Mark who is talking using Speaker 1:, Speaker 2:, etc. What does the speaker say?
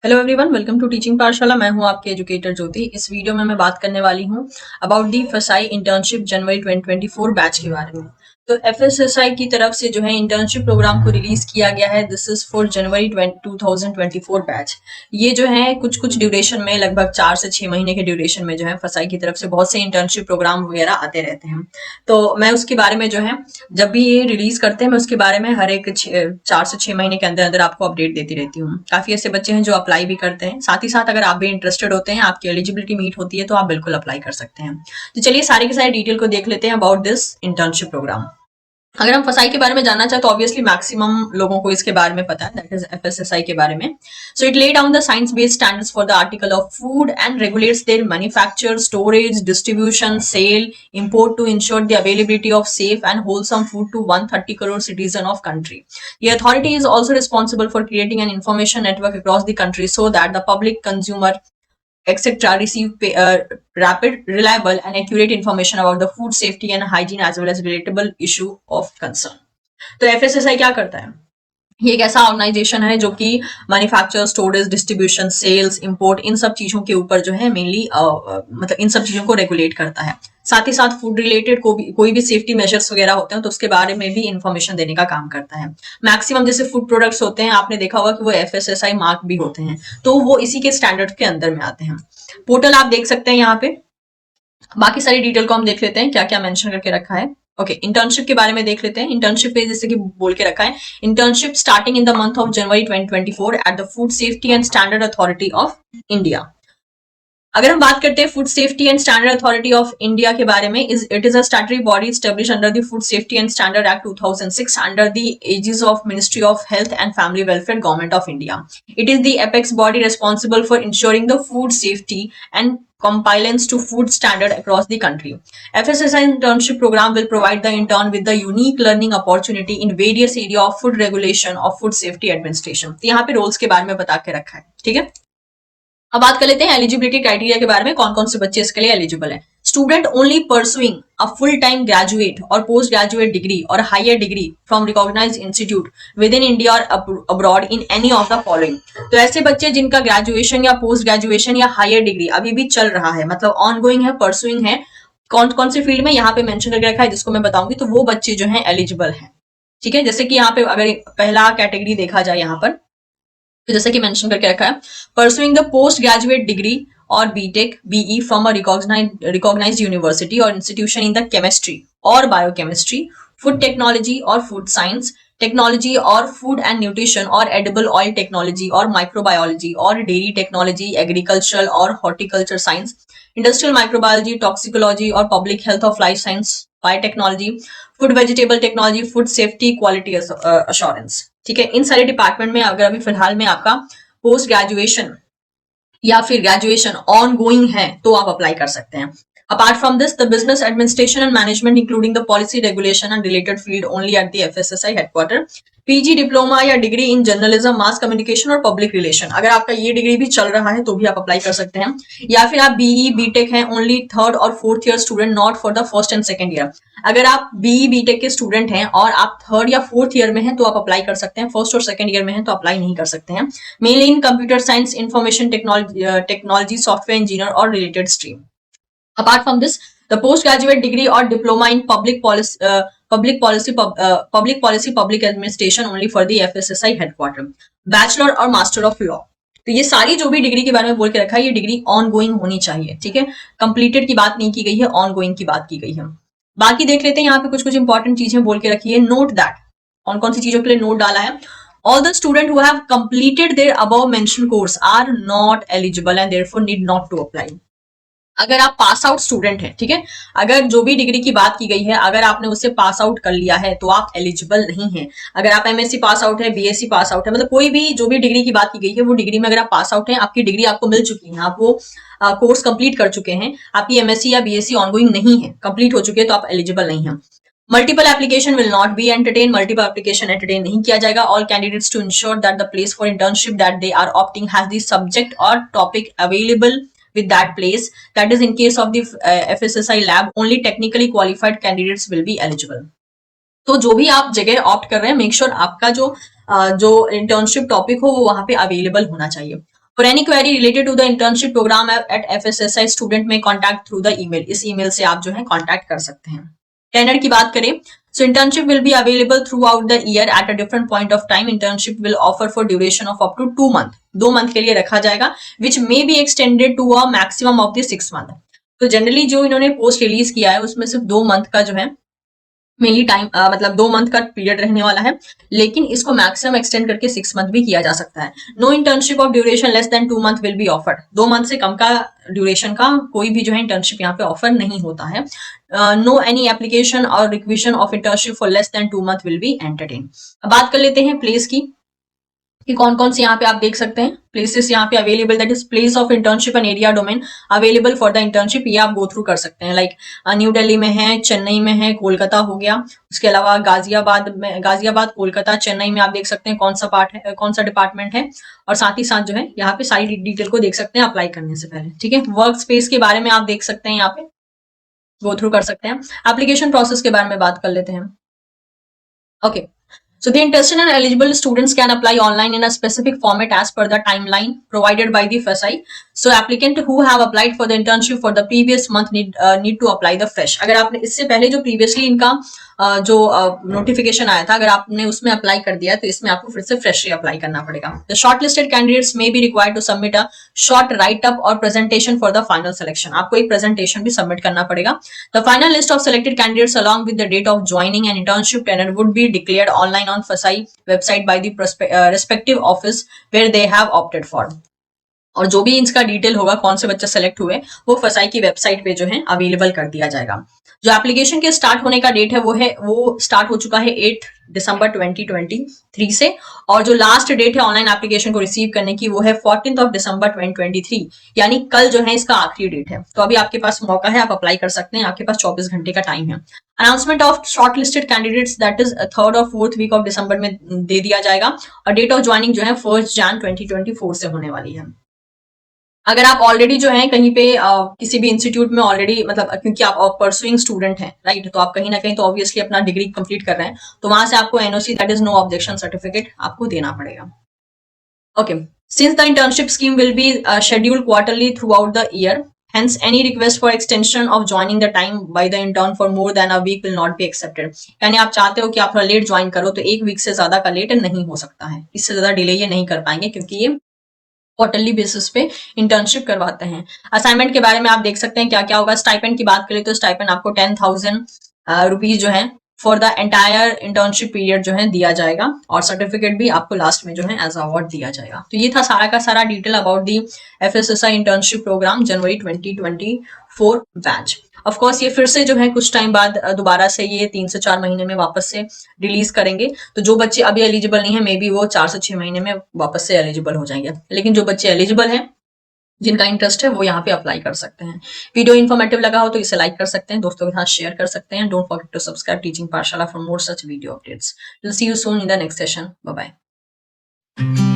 Speaker 1: Hello everyone, welcome to teaching Pathshala. मैं हूं आपके एजुकेटर ज्योति। इस वीडियो में मैं बात करने वाली हूं अबाउट दी फसाई इंटर्नशिप जनवरी 2024 बैच के बारे में। तो एफएसएसआई की तरफ से जो है इंटर्नशिप प्रोग्राम को रिलीज किया गया है। This is for January 2024 batch. ये जो है कुछ कुछ ड्यूरेशन में, लगभग 4 से 6 महीने के ड्यूरेशन में जो है फसाई की तरफ से बहुत से इंटर्नशिप प्रोग्राम वगैरह आते रहते हैं। तो मैं उसके बारे में जो है जब भी ये रिलीज करते हैं मैं उसके बारे में हर एक 4 से 6 महीने के अंदर अंदर आपको अपडेट देती रहती हूँ। काफी ऐसे बच्चे हैं जो अप्लाई भी करते हैं। साथ ही साथ अगर आप भी इंटरेस्टेड होते हैं, आपकी एलिजिबिलिटी मीट होती है, तो आप बिल्कुल अप्लाई कर सकते हैं। तो चलिए सारे के सारे डिटेल को देख लेते हैं अबाउट दिस इंटर्नशिप प्रोग्राम। अगर हम फसाई के बारे में जानना चाहें तो ऑब्वियसली मैक्सिमम लोगों को इसके बारे में पता है, दैट इज एफएसएसआई के बारे में। So it lay down the science based standards for the article of food and regulates their manufacture, storage, distribution, sale, import to ensure the availability of safe and wholesome food to 130 crore citizens of country. The authority is also responsible for creating an information network across the country so that the public, consumer, etc. receive rapid, reliable, and accurate information about the food safety and hygiene as well as relatable issue of concern. तो FSSI क्या करता है? ये एक ऐसा organisation है जो कि manufacture, storage, distribution, sales, import, इन सब चीजों के ऊपर जो है मेनली मतलब इन सब चीजों को रेगुलेट करता है। साथ ही साथ फूड रिलेटेड कोई भी सेफ्टी मेजर्स वगैरह होते हैं तो उसके बारे में भी इंफॉर्मेशन देने का काम करता है। मैक्सिमम जैसे फूड प्रोडक्ट्स होते हैं, आपने देखा होगा कि वो एफएसएसआई मार्क भी होते हैं, तो वो इसी के स्टैंडर्ड के अंदर में आते हैं। पोर्टल आप देख सकते हैं यहाँ पे। बाकी सारी डिटेल को हम देख लेते हैं क्या क्या मेंशन करके रखा है। ओके, इंटर्नशिप के बारे में देख लेते हैं। इंटर्नशिप पे जैसे कि बोल के रखा है, internship starting in the month of January 2024 at the food safety and standard authority of India. अगर हम बात करते हैं food safety and standard authority of India के बारे में, it is a statutory body established under the food safety and standard act 2006 under the aegis of ministry of health and family welfare, government of India. It is the apex body responsible for ensuring the food safety and compliance to food standard across the country. FSSI internship program will provide the intern with the unique learning opportunity in various area of food regulation of food safety administration. तो यहाँ पे roles के बारे में बता के रखा है, ठीक है। अब बात कर लेते हैं एलिजिबिलिटी क्राइटेरिया के बारे में, कौन कौन से बच्चे इसके लिए एलिजिबल है। Student only pursuing a full time graduate और पोस्ट ग्रेजुएट डिग्री और higher degree from recognised institute within India और abroad in any of the following. तो ऐसे बच्चे जिनका ग्रेजुएशन या पोस्ट ग्रेजुएशन या हायर डिग्री अभी भी चल रहा है, मतलब ऑनगोइंग है, परसुइंग है, कौन कौन से फील्ड में यहाँ पे मेंशन करके रखा है जिसको मैं बताऊंगी, तो वो बच्चे जो है एलिजिबल है, ठीक है। जैसे कि यहाँ पे अगर पहला कैटेगरी देखा जाए यहाँ पर, तो जैसे कि मेंशन करके रखा है, pursuing the post graduate degree और BTech BE from a recognised university और इंस्टीट्यूशन इन द केमिस्ट्री और बायोकेमिस्ट्री, फूड टेक्नोलॉजी और फूड साइंस, टेक्नोलॉजी और फूड एंड न्यूट्रिशन और एडिबल ऑयल टेक्नोलॉजी और माइक्रोबायोलॉजी और डेयरी टेक्नोलॉजी, एग्रीकल्चरल और horticulture science, industrial microbiology, toxicology और public health of life science, biotechnology, food vegetable technology, food safety, quality assurance, ठीक है। इन सारे department में अगर अभी फिलहाल में आपका पोस्ट ग्रेजुएशन या फिर ग्रेजुएशन ऑन गोइंग है तो आप अप्लाई कर सकते हैं। Apart from this, the business administration and management, including the policy, regulation and related field, only at the FSSI headquarter. PG diploma या degree in journalism, mass communication और public relation, अगर आपका ये डिग्री भी चल रहा है तो भी आप अप्लाई कर सकते हैं। या फिर आप बीई बीटेक हैं, ओनली थर्ड और fourth year student, not for the first and second year. अगर आप बीई बीटेक के स्टूडेंट हैं और आप थर्ड या फोर्थ ईयर में हैं तो आप अप्लाई कर सकते हैं, फर्स्ट और सेकंड ईयर में हैं तो अप्लाई नहीं कर सकते हैं। Mainly in computer science, information technology, software engineer और related stream. Apart from this, the postgraduate degree or diploma in public policy, public administration, only for the FSSI headquarter. Bachelor और master of law. तो ये सारी जो भी degree के बारे में बोल के रखा है, ये डिग्री ऑन गोइंग होनी चाहिए, ठीक है। कंप्लीटेड की बात नहीं की गई है, ऑन गोइंग की बात की गई है। बाकी देख लेते हैं यहाँ पे कुछ कुछ इंपॉर्टेंट चीजें बोल के रखी है। नोट दैट, कौन कौन सी चीजों के लिए नोट डाला है। All the students who have completed their above mentioned course are not eligible and therefore need not to apply. अगर आप पास आउट स्टूडेंट हैं, ठीक है, अगर जो भी डिग्री की बात की गई है, अगर आपने उससे पास आउट कर लिया है तो आप एलिजिबल नहीं है। अगर आप एमएससी पास आउट है, बीएससी पास आउट है, मतलब कोई भी जो भी डिग्री की बात की गई है वो डिग्री में अगर आप पास आउट हैं, आपकी डिग्री आपको मिल चुकी है, आप वो कोर्स कंप्लीट कर चुके हैं, आपकी एमएससी या बीएससी ऑनगोइंग नहीं है, कंप्लीट हो चुकी है, तो आप एलिजिबल नहीं है। Multiple application will not be entertain, multiple application entertain नहीं किया जाएगा। All candidates to ensure that the place for internship that they are opting has the subject और topic available with that place, that is in case of the FSSI lab, only technically qualified candidates will be eligible. तो जो भी आप जगह opt कर रहे हैं, make sure आपका जो इंटर्नशिप टॉपिक हो वो वहां पे अवेलेबल होना चाहिए। For any query related to the internship program at FSSI, student में कॉन्टैक्ट थ्रू द ईमेल, इस ईमेल से आप जो है कॉन्टैक्ट कर सकते हैं। टेनर की बात करें, so internship will be available throughout the year at a different point of time. Internship will offer for duration of up to 2 month, 2 month के लिए रखा जाएगा, which may be extended to a maximum of the 6 month. तो generally जो इन्होंने post release किया है उसमें सिर्फ 2 मंथ का जो है मेनली टाइम मतलब 2 मंथ का पीरियड रहने वाला है, लेकिन इसको मैक्सिमम एक्सटेंड करके 6 मंथ भी किया जा सकता है। No internship of duration less than 2 month will be offered. 2 month से कम का ड्यूरेशन का कोई भी जो है इंटर्नशिप यहाँ पे ऑफर नहीं होता है। नो एनी एप्लीकेशन और requisition of internship for less than 2 month will be entertain. अब बात कर लेते हैं प्लेस की कि कौन कौन से यहाँ पे आप देख सकते हैं प्लेसेस यहाँ पे available, that is place of internship and area domain available for the internship. ये आप गो थ्रू कर सकते हैं, लाइक न्यू दिल्ली में है, चेन्नई में है, कोलकाता हो गया, उसके अलावा गाजियाबाद, कोलकाता, चेन्नई में आप देख सकते हैं कौन सा पार्ट है, कौन सा डिपार्टमेंट है, और साथ ही साथ जो है यहाँ पे सारी डिटेल को देख सकते हैं अप्लाई करने से पहले। ठीक है, वर्क स्पेस के बारे में आप देख सकते हैं, यहाँ पे गो थ्रू कर सकते हैं। एप्लीकेशन प्रोसेस के बारे में बात कर लेते हैं। Okay, so the interested and eligible students can apply online in a specific format as per the timeline provided by the FSI. So applicant who have applied for the internship for the previous month need to apply the fresh. अगर आपने इससे पहले जो previously इनका जो notification आया था, अगर आपने उसमें अप्लाई कर दिया तो इसमें आपको फिर से फ्रेशली अप्लाई करना पड़ेगा। The shortlisted candidates may be required to submit a short write-up or presentation for the final selection. आपको एक presentation भी submit करना पड़ेगा। The final list of selected candidates along with the date of joining an internship tenure would be declared online on FSI website by the respective office where they have opted for. और जो भी इसका detail होगा कौन से बच्चे select हुए वो फसाई की वेबसाइट पे जो है अवेलेबल कर दिया जाएगा। जो एप्लीकेशन के स्टार्ट होने का डेट है वो स्टार्ट हो चुका है 8 दिसंबर 2023 से, और जो लास्ट डेट है ऑनलाइन एप्लीकेशन को रिसीव करने की वो है 14 ऑफ दिसंबर 2023, यानी कल जो है इसका आखिरी डेट है। तो अभी आपके पास मौका है, आप अप्लाई कर सकते हैं, आपके पास 24 घंटे का टाइम है। Announcement of short listed candidates that is 3rd और 4th वीक ऑफ दिसंबर में दे दिया जाएगा, और डेट ऑफ ज्वाइनिंग जो है 1 जनवरी 2024 से होने वाली है। अगर आप ऑलरेडी जो है कहीं पे किसी भी इंस्टीट्यूट में ऑलरेडी मतलब क्योंकि आप परसुइंग स्टूडेंट हैं, राइट, तो आप कहीं ना कहीं तो ऑब्वियसली अपना डिग्री कंप्लीट कर रहे हैं, तो वहां से आपको NOC that is no objection certificate आपको देना पड़ेगा। Okay, since the internship scheme will be scheduled quarterly throughout the year, hence any request for extension of joining the time by the intern for more than a week will not be accepted. यानी आप चाहते हो कि आप थोड़ा late join करो तो 1 week से ज्यादा का लेट नहीं हो सकता है, इससे ज्यादा डिले ये नहीं कर पाएंगे क्योंकि ये क्वार्टरली बेसिस पे इंटर्नशिप करवाते हैं। असाइनमेंट के बारे में आप देख सकते हैं क्या क्या होगा। स्टाइपेंड की बात करें तो स्टाइपेंड आपको 10,000 रुपीज जो है for the entire internship period जो है दिया जाएगा, और सर्टिफिकेट भी आपको लास्ट में जो है एज अवार्ड दिया जाएगा। तो ये था सारा का सारा detail about the FSSI internship program January 2024 batch. Of course ये फिर से जो है कुछ टाइम बाद दोबारा से ये 3 से 4 महीने में वापस से रिलीज करेंगे, तो जो बच्चे अभी एलिजिबल नहीं है मे बी वो 4 से 6 महीने में वापस से एलिजिबल हो जाएंगे, लेकिन जो बच्चे एलिजिबल हैं जिनका इंटरेस्ट है वो यहाँ पे अप्लाई कर सकते हैं। वीडियो इन्फॉर्मेटिव लगा हो तो इसे लाइक कर सकते हैं, दोस्तों के साथ शेयर कर सकते हैं। Don't forget to subscribe teaching Pathshala for more such video updates. Will see you soon in the next session. Bye bye.